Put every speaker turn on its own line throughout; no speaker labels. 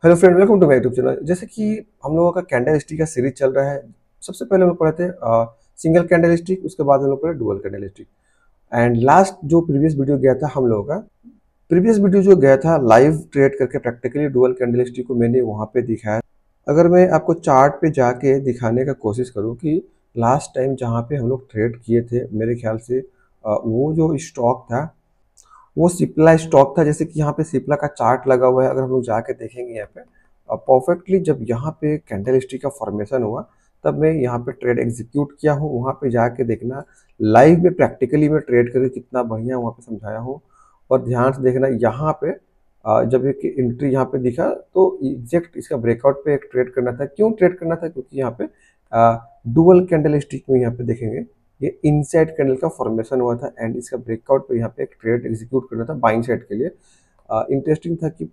Hello friend, welcome to my YouTube channel. जैसे कि हम लोगों का कैंडल स्टिक का सीरीज चल रहा है। सबसे पहले हम लोग पढ़े थे सिंगल कैंडल स्टिक, उसके बाद हम लोग पढ़े dual candle stick. And last जो प्रीवियस वीडियो गया था हम लोगों का, प्रीवियस वीडियो जो गया था लाइव ट्रेड करके प्रैक्टिकली डुअल कैंडल स्टिक को मैंने वहाँ पे दिखाया। अगर मैं आपको चार्ट पे जाके दिखाने का कोशिश करूँ कि लास्ट टाइम जहाँ पे हम लोग ट्रेड किए थे, मेरे ख्याल से वो जो स्टॉक था वो सिप्ला स्टॉक था। जैसे कि यहाँ पे सिप्ला का चार्ट लगा हुआ है, अगर हम लोग जाके देखेंगे यहाँ पे परफेक्टली जब यहाँ पे कैंडल स्टिक का फॉर्मेशन हुआ तब मैं यहाँ पे ट्रेड एग्जीक्यूट किया हूँ। वहाँ पे जाके देखना लाइव में प्रैक्टिकली मैं ट्रेड करके कितना बढ़िया वहाँ पे समझाया हूँ। और ध्यान से देखना यहाँ पे जब एक एंट्री यहाँ पे दिखा तो एग्जैक्ट इसका ब्रेकआउट पे एक ट्रेड करना था। क्यों ट्रेड करना था? क्योंकि यहाँ पे डुअल कैंडल स्टिक में यहाँ पे देखेंगे ये इनसाइड कैंडल का फॉर्मेशन हुआ था एंड इसका ब्रेकआउट पे यहाँ पे एक ट्रेड एग्जीक्यूट करना था बाइंग साइड के लिए। इंटरेस्टिंग था कि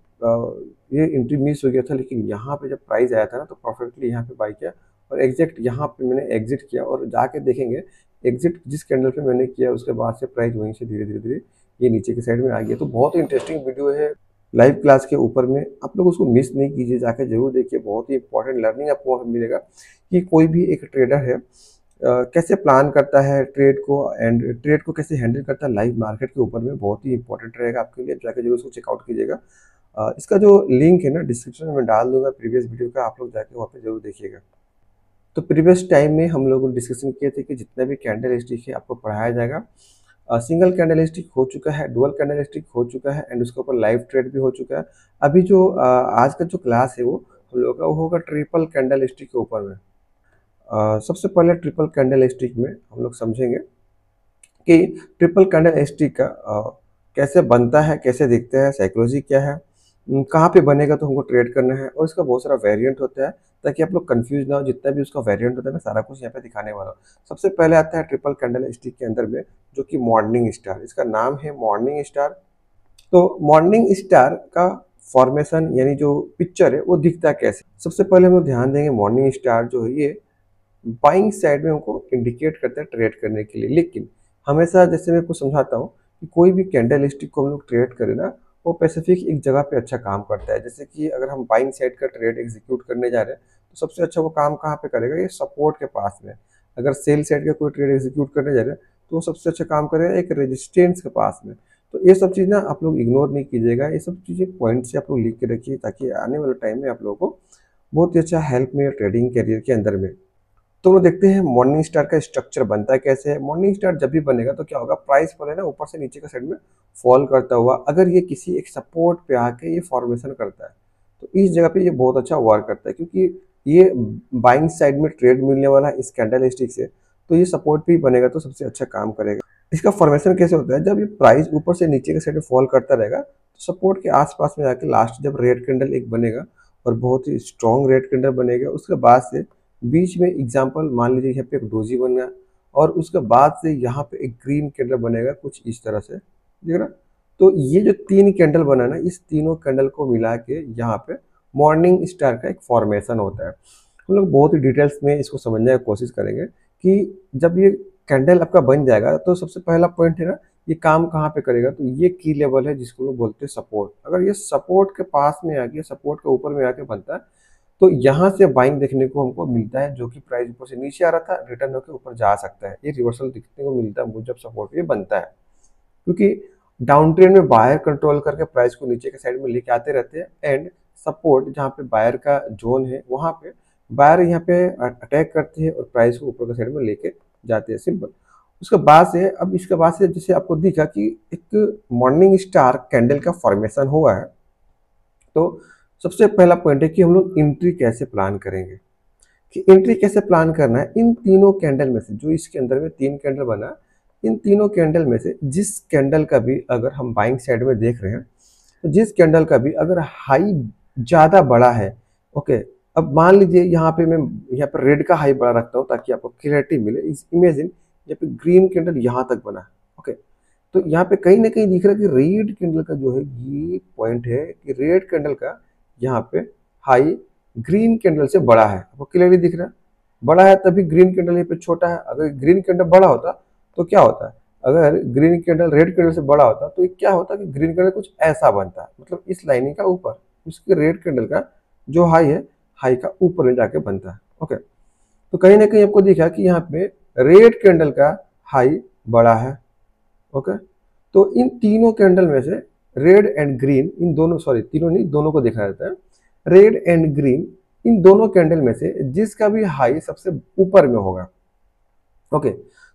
ये एंट्री मिस हो गया था, लेकिन यहाँ पे जब प्राइस आया था ना तो परफेक्टली यहाँ पे बाई किया और एग्जैक्ट यहाँ पे मैंने एग्जिट किया। और जाके देखेंगे एग्जिट जिस कैंडल पे मैंने किया उसके बाद से प्राइस वहीं से धीरे धीरे धीरे ये नीचे की साइड में आ गया। तो बहुत ही इंटरेस्टिंग वीडियो है लाइव क्लास के ऊपर में, आप लोग उसको मिस नहीं कीजिए, जाके जरूर देखिए। बहुत ही इंपॉर्टेंट लर्निंग आपको वहाँ मिलेगा कि कोई भी एक ट्रेडर है कैसे प्लान करता है ट्रेड को एंड ट्रेड को कैसे हैंडल करता है लाइव मार्केट के ऊपर में। बहुत ही इंपॉर्टेंट रहेगा आपके लिए, जाके जरूर उसको चेकआउट कीजिएगा। इसका जो लिंक है ना डिस्क्रिप्शन में डाल दूंगा प्रीवियस वीडियो का, आप लोग जाके वहाँ पे जरूर देखिएगा। तो प्रीवियस टाइम में हम लोग डिस्कशन किए थे कि जितना भी कैंडल स्टिक है आपको पढ़ाया जाएगा। सिंगल कैंडल स्टिक हो चुका है, डुअल कैंडल स्टिक हो चुका है एंड उसके ऊपर लाइव ट्रेड भी हो चुका है। अभी जो आज का जो क्लास है वो हम लोग का वो होगा ट्रिपल कैंडल स्टिक के ऊपर में। सबसे पहले ट्रिपल कैंडल स्टिक में हम लोग समझेंगे कि ट्रिपल कैंडल स्टिक का कैसे बनता है, कैसे दिखता है, साइकोलॉजी क्या है, कहाँ पे बनेगा तो हमको ट्रेड करना है, और इसका बहुत सारा वेरिएंट होता है ताकि आप लोग कंफ्यूज ना हो। जितना भी उसका वेरिएंट होता है मैं सारा कुछ यहाँ पे दिखाने वाला हूँ। सबसे पहले आता है ट्रिपल कैंडल स्टिक के अंदर में जो कि मॉर्निंग स्टार, इसका नाम है मॉर्निंग स्टार। तो मॉर्निंग स्टार का फॉर्मेशन यानी जो पिक्चर है वो दिखता कैसे, सबसे पहले हम लोग ध्यान देंगे। मॉर्निंग स्टार जो है ये बाइंग साइड में हमको इंडिकेट करता है ट्रेड करने के लिए। लेकिन हमेशा जैसे मैं कुछ समझाता हूँ कि कोई भी कैंडल स्टिक को हम लोग ट्रेड करें ना वो स्पेसिफिक एक जगह पे अच्छा काम करता है। जैसे कि अगर हम बाइंग साइड का ट्रेड एग्जीक्यूट करने जा रहे हैं तो सबसे अच्छा वो काम कहाँ पे करेगा? ये सपोर्ट के पास में। अगर सेल साइड का कोई ट्रेड एग्जीक्यूट करने जा रहे हैं तो वो सबसे अच्छा काम करेगा एक रेजिस्टेंस के पास में। तो ये सब चीज़ ना आप लोग इग्नोर नहीं कीजिएगा, ये सब चीज़ें पॉइंट से आप लोग लिख के रखिए ताकि आने वाले टाइम में आप लोगों को बहुत ही अच्छा हेल्प मिले ट्रेडिंग करियर के अंदर में। तो वो देखते हैं मॉर्निंग स्टार का स्ट्रक्चर बनता है कैसे है। मॉर्निंग स्टार जब भी बनेगा तो क्या होगा, प्राइस पहले ना ऊपर से नीचे का साइड में फॉल करता हुआ अगर ये किसी एक सपोर्ट पे आके ये फॉर्मेशन करता है तो इस जगह पे ये बहुत अच्छा वर्क करता है, क्योंकि ये बाइंग साइड में ट्रेड मिलने वाला है इस कैंडल स्टिक से। तो ये सपोर्ट भी बनेगा तो सबसे अच्छा काम करेगा। इसका फॉर्मेशन कैसे होता है? जब ये प्राइस ऊपर से नीचे के साइड में फॉल करता रहेगा तो सपोर्ट के आसपास में जाके लास्ट जब रेड कैंडल एक बनेगा और बहुत ही स्ट्रॉन्ग रेड कैंडल बनेगा, उसके बाद से बीच में एग्जांपल मान लीजिए यहाँ पे एक डोजी बन गया और उसके बाद से यहाँ पे एक ग्रीन कैंडल बनेगा कुछ इस तरह से, देख रहा। तो ये जो तीन कैंडल बना ना, इस तीनों कैंडल को मिला के यहाँ पे मॉर्निंग स्टार का एक फॉर्मेशन होता है। हम लोग बहुत ही डिटेल्स में इसको समझने की कोशिश करेंगे कि जब ये कैंडल आपका बन जाएगा तो सबसे पहला पॉइंट है ना, ये काम कहाँ पे करेगा? तो ये की लेवल है जिसको लोग बोलते हैं सपोर्ट। अगर ये सपोर्ट के पास में आके, सपोर्ट के ऊपर में आके बनता है तो यहाँ से बाइंग देखने को हमको मिलता है, जो कि प्राइस ऊपर से नीचे आ रहा था रिटर्न होकर ऊपर जा सकता है। ये रिवर्सल दिखने को मिलता है जब सपोर्ट ये बनता है, क्योंकि डाउन ट्रेंड में बायर कंट्रोल करके प्राइस को नीचे के साइड में लेके आते रहते हैं एंड सपोर्ट जहाँ पे बायर का जोन है वहाँ पे बायर यहाँ पे अटैक करते हैं और प्राइस को ऊपर के साइड में लेके जाते हैं, सिंपल। उसके बाद से अब इसके बाद से जैसे आपको दिखा कि एक मॉर्निंग स्टार कैंडल का फॉर्मेशन हुआ है, तो सबसे पहला पॉइंट है कि हम लोग एंट्री कैसे प्लान करेंगे। कि एंट्री कैसे प्लान करना है, इन तीनों कैंडल में से जो इसके अंदर में तीन कैंडल बना, इन तीनों कैंडल में से जिस कैंडल का भी अगर हम बाइंग साइड में देख रहे हैं तो जिस कैंडल का भी अगर हाई ज़्यादा बड़ा है, ओके। अब मान लीजिए यहाँ पे मैं यहाँ पर रेड का हाई बड़ा रखता हूँ ताकि आपको क्लियरिटी मिले। इस इमेजिन यहाँ पे ग्रीन कैंडल यहाँ तक बना, ओके। तो यहाँ पे कहीं ना कहीं दिख रहा है कि रेड कैंडल का जो है ये पॉइंट है कि रेड कैंडल का यहाँ पे हाई ग्रीन कैंडल से बड़ा है। आपको क्लियरली दिख रहा है, बड़ा है तभी ग्रीन कैंडल यहाँ पे छोटा है। अगर ग्रीन कैंडल बड़ा होता तो क्या होता है, अगर ग्रीन कैंडल रेड कैंडल से बड़ा होता तो क्या होता कि ग्रीन कैंडल कुछ ऐसा बनता, मतलब इस लाइनिंग का ऊपर, उसके रेड कैंडल का जो हाई है हाई का ऊपर में जाके बनता है। ओके, तो कहीं ना कहीं आपको दिखा कि यहाँ पे रेड कैंडल का हाई बड़ा है। ओके, तो इन तीनों कैंडल में से रेड एंड ग्रीन, इन दोनों, सॉरी तीनों नहीं, दोनों को देखा जाता है। रेड एंड ग्रीन इन दोनों कैंडल में से जिसका भी हाई सबसे ऊपर में होगा, ओके,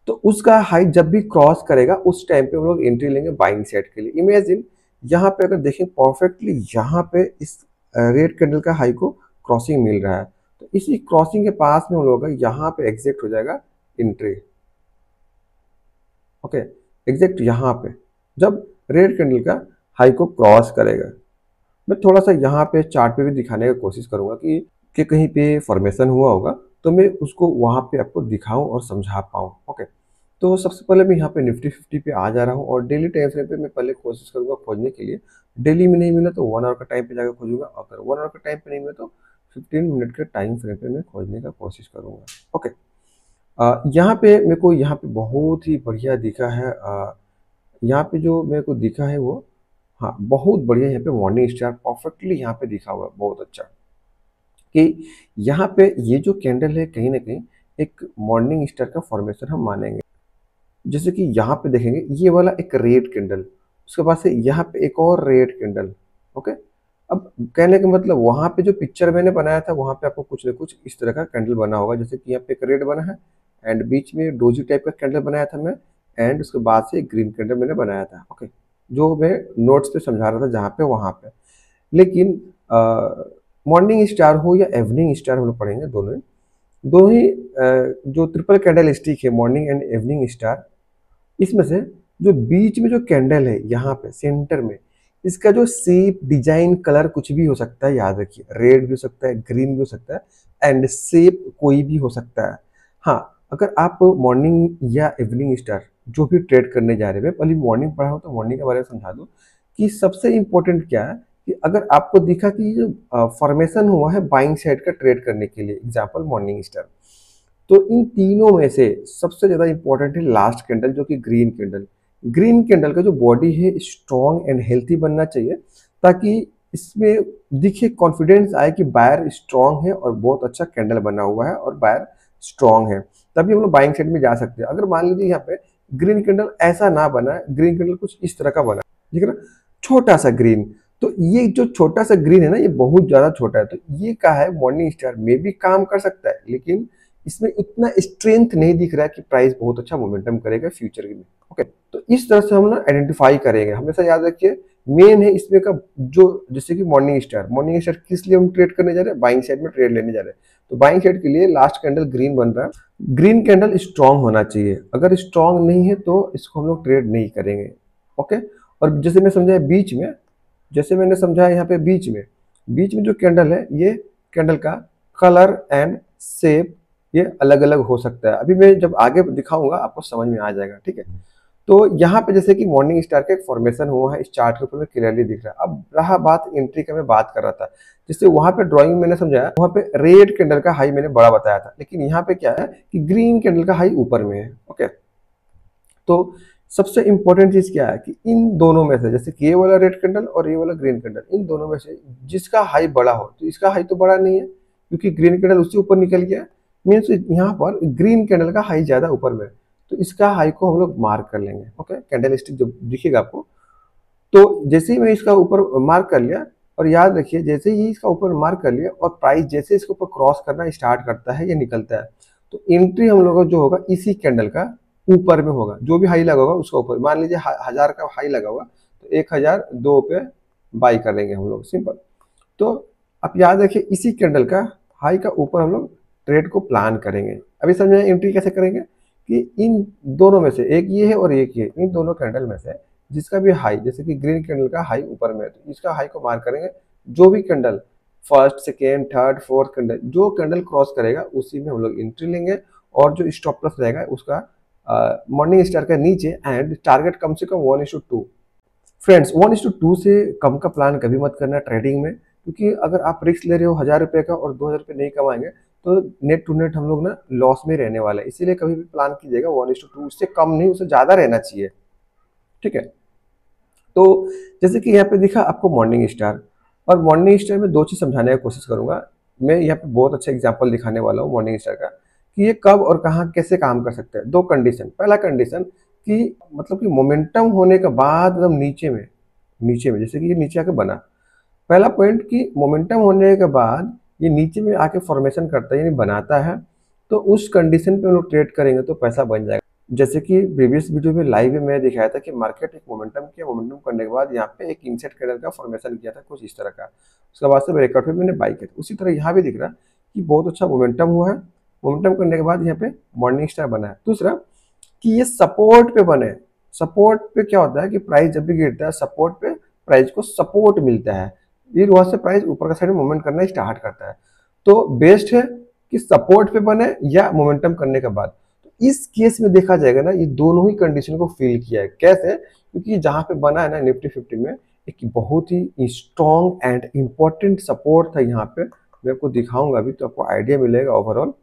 तो उसका हाई जब भी क्रॉस करेगा उस टाइम पे हम लोग एंट्री लेंगे बाइंग साइड के लिए। इमेजिन यहाँ पे अगर देखें परफेक्टली, यहाँ पे इस रेड कैंडल का हाई को क्रॉसिंग मिल रहा है, तो इसी क्रॉसिंग के पास में हम लोग का यहाँ पे एग्जैक्ट हो जाएगा एंट्री। ओके, एग्जैक्ट यहाँ पे जब रेड कैंडल का हाई को क्रॉस करेगा। मैं थोड़ा सा यहाँ पे चार्ट पे भी दिखाने की कोशिश करूंगा कि कहीं पे फॉर्मेशन हुआ होगा तो मैं उसको वहाँ पे आपको दिखाऊं और समझा पाऊँ। ओके, तो सबसे पहले मैं यहाँ पे निफ्टी 50 पे आ जा रहा हूँ और डेली टाइम फ्रेम पे मैं पहले कोशिश करूंगा खोजने के लिए। डेली में नहीं मिला तो 1 आवर का टाइम पे जाकर खोजूंगा, अगर 1 आवर का टाइम पे नहीं मिला तो 15 मिनट के टाइम फ्रेम पे मैं खोजने का कोशिश करूंगा। ओके, यहाँ पे मेरे को यहाँ पे बहुत ही बढ़िया दिखा है, यहाँ पे जो मेरे को दिखा है वो, हाँ बहुत बढ़िया, यहाँ पे मॉर्निंग स्टार परफेक्टली यहाँ पे दिखा हुआ है, बहुत अच्छा। कि यहाँ पे ये जो कैंडल है कहीं ना कहीं एक मॉर्निंग स्टार का फॉर्मेशन हम मानेंगे। जैसे कि यहाँ पे देखेंगे ये वाला एक रेड कैंडल, उसके बाद से यहाँ पे एक और रेड कैंडल। ओके, अब कहने का मतलब वहाँ पे जो पिक्चर मैंने बनाया था वहाँ पे आपको कुछ ना कुछ इस तरह का कैंडल बना होगा। जैसे कि यहाँ पे एक रेड बना है एंड बीच में डोजी टाइप का कैंडल बनाया था मैं, एंड उसके बाद से ग्रीन कैंडल मैंने बनाया था। ओके, जो मैं नोट्स पे समझा रहा था जहाँ पे वहाँ पे। लेकिन मॉर्निंग स्टार हो या इवनिंग स्टार हम लोग पढ़ेंगे, दोनों ही जो ट्रिपल कैंडल स्टिक है मॉर्निंग एंड इवनिंग स्टार, इसमें से जो बीच में जो कैंडल है यहाँ पे सेंटर में, इसका जो शेप डिजाइन कलर कुछ भी हो सकता है, याद रखिए रेड भी हो सकता है, ग्रीन भी हो सकता है एंड शेप कोई भी हो सकता है। हाँ, अगर आप मॉर्निंग या इवनिंग स्टार जो भी ट्रेड करने जा रहे हैं, पहले मॉर्निंग पढ़ा हूँ तो मॉर्निंग के बारे में समझा दूँ कि सबसे इंपॉर्टेंट क्या है कि अगर आपको दिखा कि जो फॉर्मेशन हुआ है बाइंग साइड का ट्रेड करने के लिए, एग्जाम्पल मॉर्निंग स्टार, तो इन तीनों में से सबसे ज्यादा इंपॉर्टेंट है लास्ट कैंडल जो कि ग्रीन कैंडल। ग्रीन कैंडल का जो बॉडी है स्ट्रॉन्ग एंड हेल्थी बनना चाहिए, ताकि इसमें दिखे कॉन्फिडेंस आए कि बायर स्ट्रॉन्ग है और बहुत अच्छा कैंडल बना हुआ है और बायर स्ट्रॉन्ग है, तभी हम लोग बाइंग साइड में जा सकते हैं। अगर मान लीजिए यहाँ पे ग्रीन कैंडल ऐसा ना बना है, ग्रीन कैंडल कुछ इस तरह का बना है, ठीक है ना, छोटा सा ग्रीन, तो ये जो छोटा सा ग्रीन है ना, ये बहुत ज्यादा छोटा है, तो ये क्या है मॉर्निंग स्टार में भी काम कर सकता है, लेकिन इसमें इतना स्ट्रेंथ नहीं दिख रहा है कि प्राइस बहुत अच्छा मोमेंटम करेगा फ्यूचर में। ओके, तो इस तरह से हम ना आइडेंटिफाई करेंगे। हमेशा याद रखिए मेन है इसमें का जो, जैसे कि मॉर्निंग स्टार किस लिए हम ट्रेड करने जा रहे हैं, बाइंग साइड में ट्रेड लेने जा रहे हैं, तो बाइंग साइड के लिए लास्ट कैंडल ग्रीन बन रहा है। ग्रीन कैंडल स्ट्रांग होना चाहिए, अगर स्ट्रांग नहीं है तो इसको हम लोग ट्रेड नहीं करेंगे। ओके, और जैसे मैं समझाया बीच में, जैसे मैंने समझाया यहाँ पे बीच में जो कैंडल है, ये कैंडल का कलर एंड शेप ये अलग अलग हो सकता है। अभी मैं जब आगे दिखाऊंगा आपको समझ में आ जाएगा, ठीक है। तो यहाँ पे जैसे कि मॉर्निंग स्टार का एक फॉर्मेशन हुआ है इस चार्ट के ऊपर में क्लियरली दिख रहा है। अब रहा बात एंट्री का, मैं बात कर रहा था जिससे वहां पे ड्राइंग में मैंने समझाया, वहां पे रेड कैंडल का हाई मैंने बड़ा बताया था, लेकिन यहाँ पे क्या है कि ग्रीन कैंडल का हाई ऊपर में है। ओके, तो सबसे इंपॉर्टेंट चीज क्या है कि इन दोनों में से, जैसे कि ये वाला रेड कैंडल और ये वाला ग्रीन कैंडल, इन दोनों में से जिसका हाई बड़ा हो, तो इसका हाई तो बड़ा नहीं है क्योंकि ग्रीन कैंडल उससे ऊपर निकल गया, मीन्स यहाँ पर ग्रीन कैंडल का हाई ज्यादा ऊपर में, तो इसका हाई को हम लोग मार्क कर लेंगे। ओके, कैंडल स्टिक जब दिखेगा आपको, तो जैसे ही मैं इसका ऊपर मार्क कर लिया, और याद रखिए जैसे ही इसका ऊपर मार्क कर लिया और प्राइस जैसे इसके ऊपर क्रॉस करना स्टार्ट करता है या निकलता है, तो एंट्री हम लोग जो होगा इसी कैंडल का ऊपर में होगा, जो भी हाई लगा होगा उसका ऊपर। मान लीजिए 1000 का हाई लगा हुआ, तो 1002 पे बाई कर लेंगे हम लोग, सिंपल। तो आप याद रखिए इसी कैंडल का हाई का ऊपर हम लोग ट्रेड को प्लान करेंगे। अभी समझे एंट्री कैसे करेंगे कि इन दोनों में से एक ये है और एक ये, इन दोनों कैंडल में से जिसका भी हाई, जैसे कि ग्रीन कैंडल का हाई ऊपर में है तो इसका हाई को मार्क करेंगे। जो भी candle first second third fourth candle, जो कैंडल क्रॉस करेगा उसी में हम लोग एंट्री लेंगे, और जो स्टॉप लॉस रहेगा उसका मॉर्निंग स्टार का नीचे, एंड टारगेट कम से कम 1:2। फ्रेंड्स 1:2 से कम का प्लान कभी मत करना ट्रेडिंग में, क्योंकि अगर आप रिस्क ले रहे हो 1000 रुपये का और 2000 रुपये नहीं कमाएंगे तो नेट टू नेट हम लोग ना लॉस में रहने वाला है। इसीलिए कभी भी प्लान कीजिएगा 1:2, उससे कम नहीं, उससे ज्यादा रहना चाहिए, ठीक है। तो जैसे कि यहाँ पे दिखा आपको मॉर्निंग स्टार, और मॉर्निंग स्टार में दो चीज़ समझाने की कोशिश करूंगा। मैं यहाँ पे बहुत अच्छा एग्जांपल दिखाने वाला हूँ मॉर्निंग स्टार का, कि ये कब और कहाँ कैसे काम कर सकते हैं। दो कंडीशन, पहला कंडीशन कि मतलब कि मोमेंटम होने के बाद एकदम नीचे में जैसे कि ये नीचे आके बना। पहला पॉइंट कि मोमेंटम होने के बाद ये नीचे में आके फॉर्मेशन करता है यानी बनाता है, तो उस कंडीशन पे हम लोग ट्रेड करेंगे तो पैसा बन जाएगा। जैसे कि प्रीवियस वीडियो में लाइव में मैं दिखाया था कि मार्केट एक मोमेंटम किया, मोमेंटम करने के बाद यहाँ पे एक इनसेट कैंडल का फॉर्मेशन किया था कुछ इस तरह का, उसके बाद से ब्रेकआउट पे मैंने बाई किया था। उसी तरह यहाँ भी दिख रहा कि बहुत अच्छा मोमेंटम हुआ है, मोमेंटम करने के बाद यहाँ पे मॉर्निंग स्टार बना है। दूसरा कि ये सपोर्ट पे बने। सपोर्ट पे क्या होता है कि प्राइस जब भी गिरता है सपोर्ट पे प्राइस को सपोर्ट मिलता है, फिर वहां से प्राइस ऊपर का साइड में मूवमेंट करना स्टार्ट करता है। तो बेस्ट है कि सपोर्ट पे बने या मोमेंटम करने के बाद। तो इस केस में देखा जाएगा ना, ये दोनों ही कंडीशन को फील किया है। कैसे? क्योंकि जहां पे बना है ना निफ्टी 50 में एक बहुत ही स्ट्रॉन्ग एंड इंपॉर्टेंट सपोर्ट था। यहाँ पे मैं आपको दिखाऊंगा अभी तो आपको आइडिया मिलेगा ओवरऑल।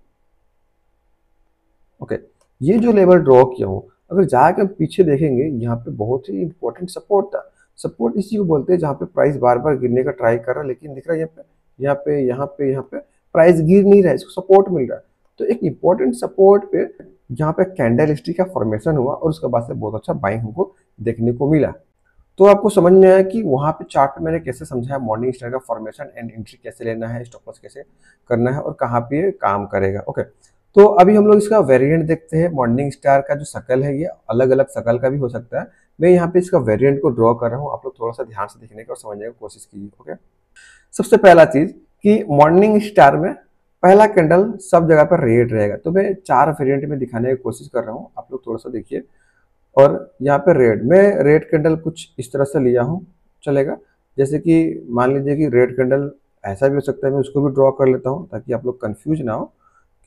ओके, ये जो लेवल ड्रॉ किया हूँ, अगर जाकर हम पीछे देखेंगे यहाँ पे बहुत ही इंपॉर्टेंट सपोर्ट था। सपोर्ट इसी को बोलते हैं जहाँ पे प्राइस बार बार गिरने का ट्राई कर रहा है, लेकिन दिख रहा है यहाँ पे प्राइस गिर नहीं रहा है, इसको सपोर्ट मिल रहा है। तो एक इंपॉर्टेंट सपोर्ट पे यहाँ पे कैंडल स्टिक का फॉर्मेशन हुआ और उसके बाद से बहुत अच्छा बाइंग हमको देखने को मिला। तो आपको समझ में आया कि वहां पे चार्ट में मैंने कैसे समझाया मॉर्निंग स्टार का फॉर्मेशन एंड एंट्री कैसे लेना है, स्टॉप लॉस कैसे करना है और कहाँ पे ये काम करेगा। ओके, तो अभी हम लोग इसका वेरिएंट देखते हैं। मॉर्निंग स्टार का जो शकल है ये अलग अलग शकल का भी हो सकता है। मैं यहाँ पे इसका वेरिएंट को ड्रॉ कर रहा हूँ, आप लोग थोड़ा सा ध्यान से देखने की और समझने की कोशिश कीजिए। ओके, सबसे पहला चीज कि मॉर्निंग स्टार में पहला कैंडल सब जगह पर रेड रहेगा। तो मैं 4 वेरिएंट में दिखाने की कोशिश कर रहा हूँ, आप लोग थोड़ा सा देखिए। और यहाँ पे रेड, मैं रेड कैंडल कुछ इस तरह से लिया हूँ, चलेगा। जैसे कि मान लीजिए कि रेड कैंडल ऐसा भी हो सकता है, मैं उसको भी ड्रॉ कर लेता हूँ ताकि आप लोग कंफ्यूज ना हो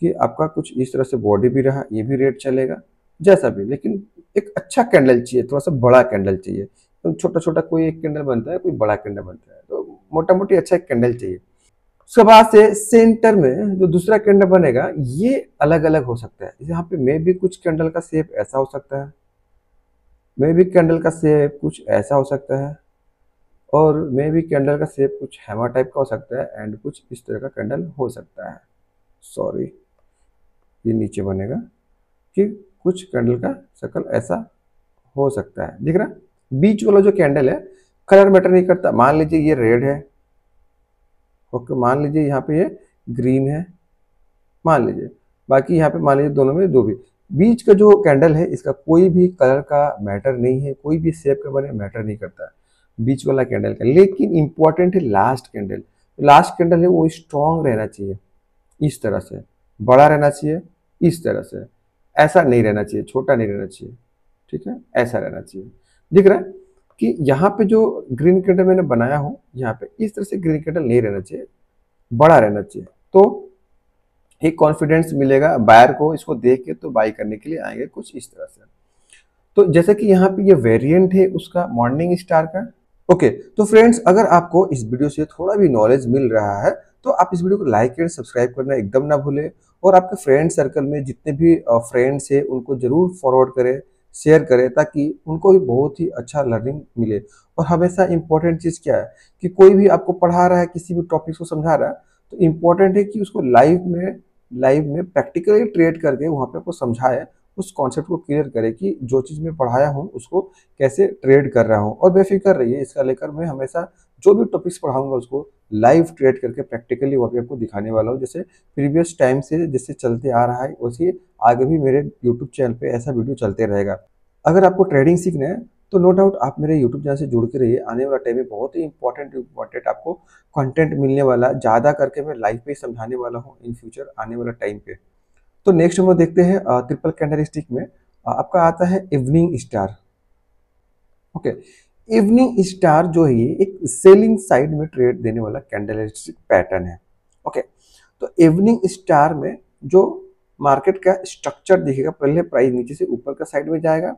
कि आपका कुछ इस तरह से बॉडी भी रहा, ये भी रेड चलेगा, जैसा भी। लेकिन एक अच्छा कैंडल चाहिए, थोड़ा सा बड़ा कैंडल चाहिए। तो छोटा छोटा कोई एक कैंडल बनता है, कोई बड़ा कैंडल बनता है, तो मोटा मोटी अच्छा एक कैंडल चाहिए। उसके बाद से सेंटर में जो दूसरा कैंडल बनेगा ये अलग अलग हो सकता है। यहाँ पे मे भी कुछ कैंडल का शेप ऐसा हो सकता है, मे भी कैंडल का शेप कुछ ऐसा हो सकता है, और मे भी कैंडल का शेप कुछ हैमर टाइप का हो सकता है, एंड कुछ इस तरह का कैंडल हो सकता है। सॉरी, ये नीचे बनेगा कि कुछ कैंडल का शक्ल ऐसा हो सकता है, दिख रहा। बीच वाला जो कैंडल है कलर मैटर नहीं करता। मान लीजिए ये रेड है, ओके, मान लीजिए यहाँ पे ये ग्रीन है, मान लीजिए, बाकी यहाँ पे मान लीजिए दोनों में दो भी। बीच का जो कैंडल है इसका कोई भी कलर का मैटर नहीं है, कोई भी शेप का बने मैटर नहीं करता बीच वाला कैंडल का। लेकिन इंपॉर्टेंट है लास्ट कैंडल। लास्ट कैंडल है वो स्ट्रांग रहना चाहिए, इस तरह से बड़ा रहना चाहिए, इस तरह से, ऐसा नहीं रहना चाहिए, छोटा नहीं रहना चाहिए, ठीक है, ऐसा रहना चाहिए। दिख रहा है कि यहाँ पे जो ग्रीन कैंडल मैंने बनाया हूँ यहाँ पे इस तरह से ग्रीन कैंडल नहीं रहना चाहिए, बड़ा रहना चाहिए। तो एक कॉन्फिडेंस मिलेगा बायर को, इसको देख के तो बाई करने के लिए आएंगे कुछ इस तरह से। तो जैसे कि यहाँ पे ये वेरिएंट है उसका मॉर्निंग स्टार का। ओके, तो फ्रेंड्स अगर आपको इस वीडियो से थोड़ा भी नॉलेज मिल रहा है तो आप इस वीडियो को लाइक एंड सब्सक्राइब करना एकदम ना भूलें, और आपके फ्रेंड सर्कल में जितने भी फ्रेंड्स हैं उनको जरूर फॉरवर्ड करें, शेयर करें, ताकि उनको भी बहुत ही अच्छा लर्निंग मिले। और हमेशा इंपॉर्टेंट चीज़ क्या है कि कोई भी आपको पढ़ा रहा है, किसी भी टॉपिक को समझा रहा है, तो इम्पोर्टेंट है कि उसको लाइव में प्रैक्टिकली ट्रेड करके वहाँ पे आपको समझाए, उस कॉन्सेप्ट को क्लियर करे कि जो चीज़ मैं पढ़ाया हूँ उसको कैसे ट्रेड कर रहा हूँ। और बेफिक्र रहिए, इसका लेकर मैं हमेशा जो भी टॉपिक्स पढ़ाऊंगा उसको लाइव ट्रेड करके प्रैक्टिकली वहाँ पे आपको दिखाने वाला हूँ। जैसे प्रीवियस टाइम से जैसे चलते आ रहा है वैसे आगे भी मेरे यूट्यूब चैनल पे ऐसा वीडियो चलते रहेगा। अगर आपको ट्रेडिंग सीखना है तो नो डाउट आप मेरे यूट्यूब चैनल से जुड़ के रहिए। आने वाला टाइम में बहुत ही इंपॉर्टेंट आपको कंटेंट मिलने वाला, ज़्यादा करके मैं लाइव पे समझाने वाला हूँ इन फ्यूचर आने वाला टाइम पे। तो नेक्स्ट हम लोग देखते हैं ट्रिपल कैंडल स्टिक में आपका आता है evening star. Okay, evening star जो है एक सेलिंग साइड में ट्रेड देने वाला कैंडल स्टिक पैटर्न है। ओके, तो इवनिंग स्टार में जो मार्केट का स्ट्रक्चर दिखेगा, पहले प्राइस नीचे से ऊपर का साइड में जाएगा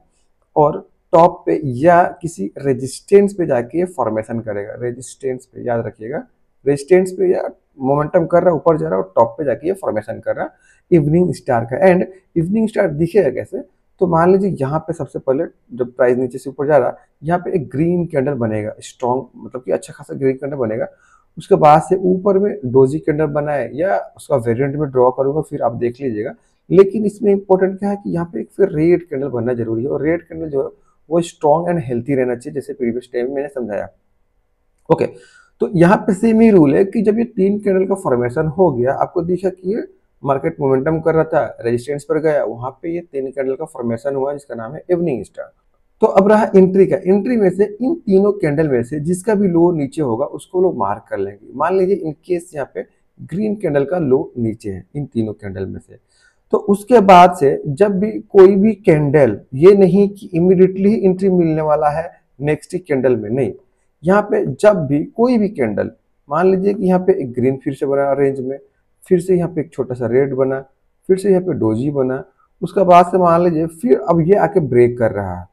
और टॉप पे या किसी रेजिस्टेंस पे जाके फॉर्मेशन करेगा। रेजिस्टेंस पे याद रखिएगा, रेजिस्टेंस पे या मोमेंटम कर रहा है ऊपर जा रहा है और टॉप पे जाके ये फॉर्मेशन कर रहा है इवनिंग स्टार का। एंड इवनिंग स्टार दिखेगा कैसे, तो मान लीजिए यहाँ पे सबसे पहले जब प्राइस नीचे से ऊपर जा रहा, यहाँ पे एक ग्रीन कैंडल बनेगा, स्ट्रॉन्ग मतलब कि अच्छा खासा ग्रीन कैंडल बनेगा। उसके बाद से ऊपर में डोजी कैंडल बना है या उसका वेरिएंट में ड्रॉ करूंगा, फिर आप देख लीजिएगा। लेकिन इसमें इंपॉर्टेंट क्या है कि यहाँ पे एक फिर रेड कैंडल बनना जरूरी है, और रेड कैंडल जो है वो स्ट्रॉन्ग एंड हेल्थी रहना चाहिए, जैसे प्रीवियस टाइम में मैंने समझाया। ओके, तो यहाँ पे सेम ही रूल है कि जब ये 3 कैंडल का फॉर्मेशन हो गया, आपको दिखा कि ये मार्केट मोमेंटम कर रहा था, रेजिस्टेंस पर गया, वहां पे ये 3 कैंडल का फॉर्मेशन हुआ जिसका नाम है इवनिंग स्टार। तो अब रहा एंट्री का। एंट्री में से इन तीनों कैंडल में से जिसका भी लो नीचे होगा उसको लोग मार्क कर लेंगे। मान लीजिए इन केस यहाँ पे ग्रीन कैंडल का लो नीचे है इन तीनों कैंडल में से, तो उसके बाद से जब भी कोई भी कैंडल, ये नहीं कि इमीडिएटली एंट्री मिलने वाला है नेक्स्ट कैंडल में, नहीं, यहाँ पे जब भी कोई भी कैंडल, मान लीजिए कि यहाँ पे एक ग्रीन फिर से बना रेंज में, फिर से यहाँ पे एक छोटा सा रेड बना, फिर से यहाँ पे डोजी बना, उसका बाद से मान लीजिए फिर अब ये आके ब्रेक कर रहा है,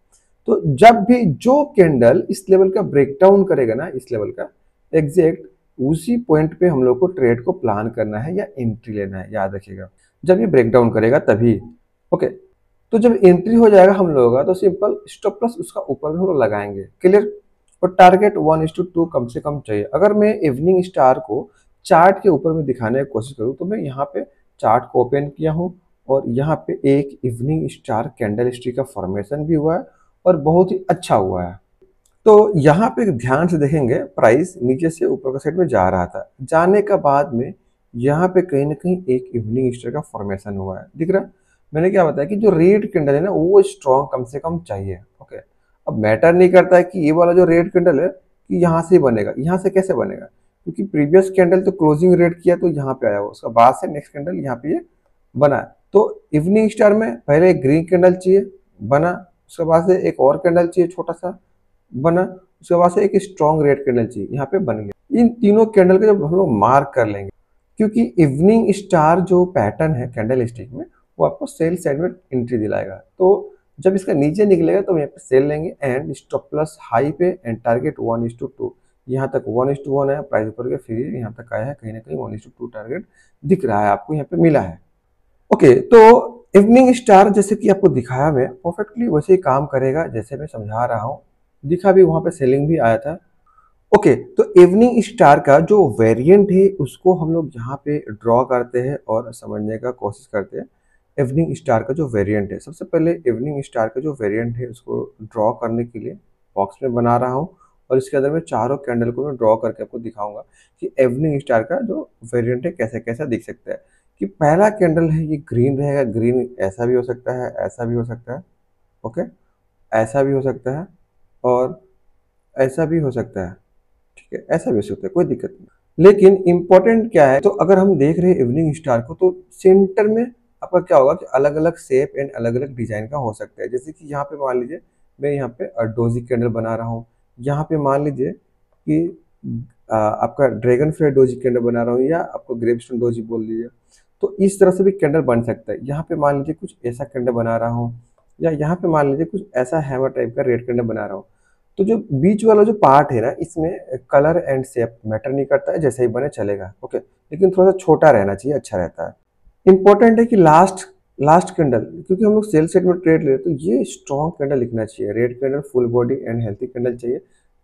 तो जब भी जो कैंडल इस लेवल का ब्रेकडाउन करेगा ना, इस लेवल का एग्जैक्ट उसी पॉइंट पे हम लोग को ट्रेड को प्लान करना है या एंट्री लेना है, याद रखिएगा। जब ये ब्रेकडाउन करेगा तभी। ओके, तो जब एंट्री हो जाएगा हम लोगों का, तो सिंपल स्टॉप लॉस उसका ऊपर में हम लोग लगाएंगे, क्लियर। और टारगेट 1:2 कम से कम चाहिए। अगर मैं इवनिंग स्टार को चार्ट के ऊपर में दिखाने की कोशिश करूँ, तो मैं यहाँ पे चार्ट को ओपन किया हूँ और यहाँ पे एक इवनिंग स्टार कैंडल स्टिक का फॉर्मेशन भी हुआ है और बहुत ही अच्छा हुआ है। तो यहाँ पे ध्यान से देखेंगे, प्राइस नीचे से ऊपर का साइड में जा रहा था, जाने का बाद में यहाँ पे कहीं ना कहीं एक इवनिंग स्टार का फॉर्मेशन हुआ है, दिख रहा है। मैंने क्या बताया कि जो रेड कैंडल है ना वो स्ट्रॉन्ग कम से कम चाहिए। ओके, अब मैटर नहीं करता है कि ये वाला जो रेड कैंडल है कि यहाँ से बनेगा, यहाँ से कैसे बनेगा, क्योंकि प्रीवियस कैंडल तो क्लोजिंग रेड किया तो यहाँ पे आया हुआ, उसका बाद से नेक्स्ट कैंडल यहाँ पे ये बना है। तो इवनिंग स्टार में पहले एक ग्रीन कैंडल चाहिए, बना, उसके बाद से एक और कैंडल चाहिए छोटा सा, बना, उसके बाद से एक स्ट्रॉन्ग रेड कैंडल चाहिए, यहाँ पे बन गया। इन तीनों कैंडल को जब हम लोग मार्क कर लेंगे, क्योंकि इवनिंग स्टार जो पैटर्न है कैंडल स्टिक में वो आपको सेल साइड में एंट्री दिलाएगा, तो जब इसका नीचे निकलेगा तो यहाँ पे सेल लेंगे एंड स्टॉप प्लस हाई पे एंड टारगेट 1:2। यहाँ तक 1:1 है, प्राइस ऊपर गया, फिर यहाँ तक आया है, कहीं ना कहीं 1:2 टारगेट दिख रहा है आपको, यहाँ पे मिला है। ओके, तो इवनिंग स्टार जैसे कि आपको दिखाया मैं परफेक्टली वैसे ही काम करेगा जैसे मैं समझा रहा हूँ, दिखा भी, वहां पे सेलिंग भी आया था। ओके, तो इवनिंग स्टार का जो वेरिएंट है उसको हम लोग यहाँ पे ड्रॉ करते हैं और समझने का कोशिश करते हैं। इवनिंग स्टार का जो वेरिएंट है, सबसे पहले इवनिंग स्टार का जो वेरिएंट है उसको ड्रॉ करने के लिए बॉक्स में बना रहा हूँ, और इसके अंदर मैं चारों कैंडल को मैं ड्रॉ करके आपको दिखाऊंगा कि इवनिंग स्टार का जो वेरिएंट है कैसे कैसा दिख सकता है। कि पहला कैंडल है ये ग्रीन रहेगा, ग्रीन ऐसा भी हो सकता है, ऐसा भी हो सकता है, ओके, ऐसा भी हो सकता है और ऐसा भी हो सकता है, ठीक है, ऐसा भी हो सकता है, कोई दिक्कत नहीं। लेकिन इंपॉर्टेंट क्या है, तो अगर हम देख रहे हैं इवनिंग स्टार को, तो सेंटर में आपका क्या होगा कि अलग अलग शेप एंड अलग अलग डिजाइन का हो सकता है। जैसे कि यहाँ पे मान लीजिए मैं यहाँ पे डोजी कैंडल बना रहा हूँ, यहाँ पे मान लीजिए कि आपका ड्रैगन फ्लाई डोजी कैंडल बना रहा हूँ, या आपको ग्रेपस्टोन डोजी बोल लीजिए, तो इस तरह से भी कैंडल बन सकता है। यहाँ पे मान लीजिए कुछ ऐसा कैंडल बना रहा हूँ, या यहाँ पे मान लीजिए कुछ ऐसा हैमर टाइप का रेड कैंडल बना रहा हूँ। तो जो बीच वाला जो पार्ट है ना, इसमें कलर एंड शेप मैटर नहीं करता है, जैसे ही बने चलेगा, ओके, लेकिन थोड़ा सा छोटा रहना चाहिए, अच्छा रहता है। इंपॉर्टेंट है कि लास्ट कैंडल, क्योंकि हम लोग सेल सेट में ट्रेड ले रहे, तो ये स्ट्रॉन्ग कैंडल लिखना चाहिए, red candle, full body and healthy candle चाहिए,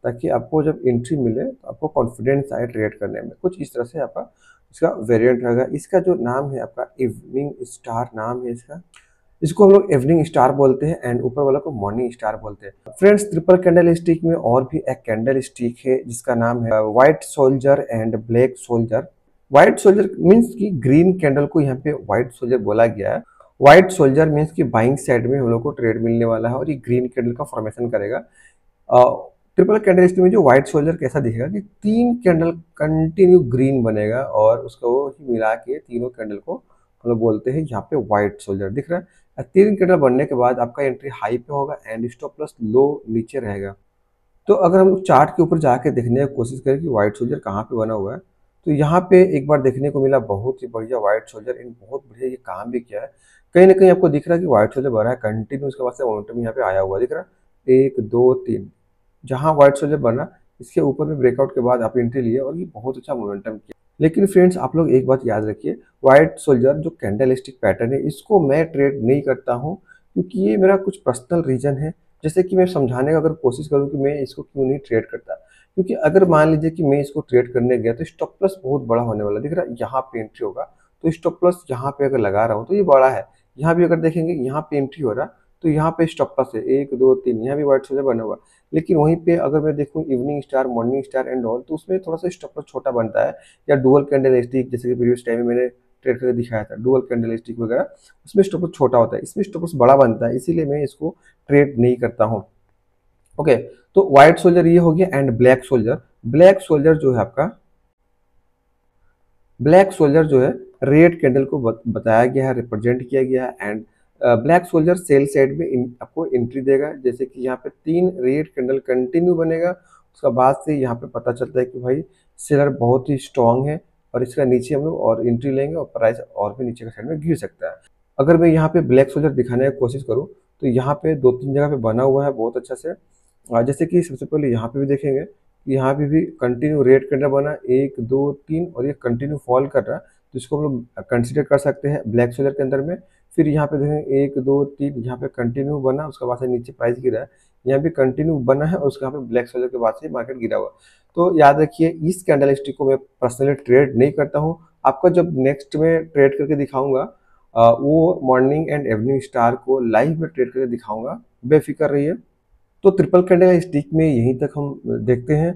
ताकि आपको जब एंट्री मिले तो आपको कॉन्फिडेंस आए ट्रेड करने में। कुछ इस तरह से आपका इसका वेरिएंट रहेगा। इसका जो नाम है आपका इवनिंग स्टार नाम है इसका, इसको हम लोग इवनिंग स्टार बोलते हैं एंड ऊपर वाला को मॉर्निंग स्टार बोलते हैं। फ्रेंड्स, ट्रिपल कैंडल स्टिक में और भी एक कैंडल स्टिक है जिसका नाम है white soldier and black soldier. White soldier means की ग्रीन कैंडल को यहाँ पे व्हाइट सोल्जर बोला गया है। व्हाइट सोल्जर मीन्स की बाइंग साइड में हम लोग को ट्रेड मिलने वाला है और ये ग्रीन कैंडल का फॉर्मेशन करेगा। ट्रिपल कैंडल स्टिक में जो व्हाइट सोल्जर कैसा दिखेगा कि 3 कैंडल कंटिन्यू ग्रीन बनेगा और उसको ही मिला के तीनों कैंडल को हम लोग बोलते हैं यहाँ पे व्हाइट सोल्जर, दिख रहा है। 3 कैंडल बनने के बाद आपका एंट्री हाई पे होगा एंड स्टॉप प्लस लो नीचे रहेगा। तो अगर हम लोग चार्ट के ऊपर जाके देखने की कोशिश करें कि व्हाइट सोल्जर कहाँ पे बना हुआ है, तो यहाँ पे एक बार देखने को मिला बहुत ही बढ़िया व्हाइट सोल्जर, इन बहुत बढ़िया ये काम भी किया है। कहीं ना कहीं आपको दिख रहा है कि व्हाइट सोल्जर बना है कंटिन्यू, उसके बाद से मोमेंटम यहाँ पे आया हुआ दिख रहा है, 1 2 3, जहाँ व्हाइट सोल्जर बना इसके ऊपर में ब्रेकआउट के बाद आप एंट्री लिए और ये बहुत अच्छा मोमेंटम किया। लेकिन फ्रेंड्स, आप लोग एक बात याद रखिए, व्हाइट सोल्जर जो कैंडल स्टिक पैटर्न है इसको मैं ट्रेड नहीं करता हूँ, क्योंकि ये मेरा कुछ पर्सनल रीज़न है। जैसे कि मैं समझाने का अगर कोशिश करूँ कि मैं इसको क्यों नहीं ट्रेड करता, क्योंकि अगर मान लीजिए कि मैं इसको ट्रेड करने गया तो स्टॉप लॉस बहुत बड़ा होने वाला है। दिख रहा है यहाँ पे एंट्री होगा, तो स्टॉप लॉस यहाँ पे अगर लगा रहा हूँ तो ये बड़ा है। यहाँ भी अगर देखेंगे यहाँ पे एंट्री हो रहा, तो यहाँ पे स्टॉप लॉस है 1 2 3, यहाँ भी व्हाइट सोल्जर बना हुआ। लेकिन वहीं पे अगर मैं देखूँ evening star, morning star and all, तो उसमें थोड़ा सा स्टॉप लॉस छोटा बनता है। या डुअल कैंडल स्टिक, जैसे कि प्रीवियस टाइम में मैंने ट्रेड करके दिखाया था, डुअल कैंडल स्टिक वगैरह, उसमें स्टॉप लॉस छोटा होता है, इसमें स्टॉप लॉस बड़ा बनता है, इसीलिए मैं इसको ट्रेड नहीं करता हूँ। ओके, तो व्हाइट सोल्जर ये हो गया and black soldier. Black soldier जो है आपका, ब्लैक सोल्जर जो है रेड कैंडल को बताया गया है, रिप्रेजेंट किया गया है। And black soldier sell side में आपको एंट्री देगा। जैसे कि यहाँ पे 3 रेड कैंडल कंटिन्यू बनेगा, उसका बाद से यहाँ पे पता चलता है कि भाई सेलर बहुत ही स्ट्रांग है, और इसका नीचे हम लोग और एंट्री लेंगे और प्राइस और भी नीचे के साइड में गिर सकता है। अगर मैं यहाँ पे ब्लैक सोल्जर दिखाने की कोशिश करूँ तो यहाँ पे 2-3 जगह पे बना हुआ है बहुत अच्छा से। जैसे कि सबसे पहले यहाँ पे भी देखेंगे, यहाँ पे भी कंटिन्यू रेड कैंडल बना 1 2 3, और ये कंटिन्यू फॉल कर रहा है, तो इसको हम लोग कंसिडर कर सकते हैं ब्लैक सोल्जर के अंदर में। फिर यहाँ पे देखेंगे 1 2 3, यहाँ पे कंटिन्यू बना, उसके बाद से नीचे प्राइस गिरा है, यहाँ भी कंटिन्यू बना है, और उसके यहाँ पे ब्लैक सोल्जर के बाद से मार्केट गिरा हुआ। तो याद रखिए इस कैंडल स्टिक को मैं पर्सनली ट्रेड नहीं करता हूँ। आपका जब नेक्स्ट में ट्रेड करके दिखाऊंगा, वो मॉर्निंग एंड इवनिंग स्टार को लाइव में ट्रेड करके दिखाऊंगा, बेफिक्र रहिए। तो ट्रिपल कैंडल स्टिक में यहीं तक हम देखते हैं।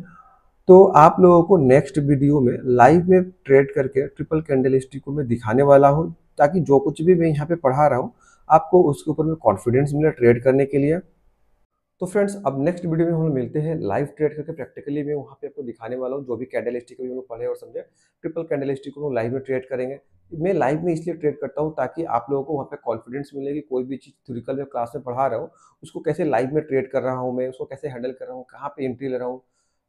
तो आप लोगों को नेक्स्ट वीडियो में लाइव में ट्रेड करके ट्रिपल कैंडल स्टिक को मैं दिखाने वाला हूं, ताकि जो कुछ भी मैं यहाँ पे पढ़ा रहा हूँ आपको उसके ऊपर में कॉन्फिडेंस मिले ट्रेड करने के लिए। तो फ्रेंड्स, अब नेक्स्ट वीडियो में हम लोग मिलते हैं लाइव ट्रेड करके, प्रैक्टिकली मैं वहाँ पे आपको दिखाने वाला हूँ जो भी कैंडल स्टिक हम लोग पढ़े और समझे, ट्रिपल कैंडल स्टिक को लाइव में ट्रेड करेंगे। मैं लाइव में इसलिए ट्रेड करता हूँ ताकि आप लोगों को वहाँ पे कॉन्फिडेंस मिलेगी, कोई भी चीज़ थ्योरिकल में क्लास में पढ़ा रहा हूँ उसको कैसे लाइव में ट्रेड कर रहा हूँ मैं, उसको कैसे हैंडल कर रहा हूँ, कहाँ पे एंट्री ले रहा हूँ,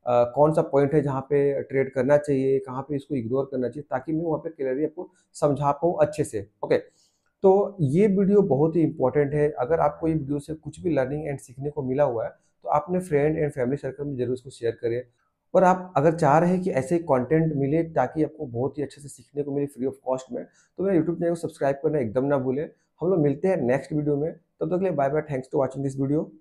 कौन सा पॉइंट है जहाँ पे ट्रेड करना चाहिए, कहाँ पे इसको इग्नोर करना चाहिए, ताकि मैं वहाँ पे क्लियरली आपको समझा पाऊँ अच्छे से। ओके, तो ये वीडियो बहुत ही इंपॉर्टेंट है। अगर आपको ये वीडियो से कुछ भी लर्निंग एंड सीखने को मिला हुआ है तो आप अपने फ्रेंड एंड फैमिली सर्कल में जरूर इसको शेयर करें। और आप अगर चाह रहे हैं कि ऐसे कंटेंट मिले ताकि आपको बहुत ही अच्छे से सीखने को मिले फ्री ऑफ कॉस्ट में, तो मेरा यूट्यूब चैनल को सब्सक्राइब करना एकदम ना भूलें। हम लोग मिलते हैं नेक्स्ट वीडियो में, तब तक के लिए bye bye, thanks to watching this video.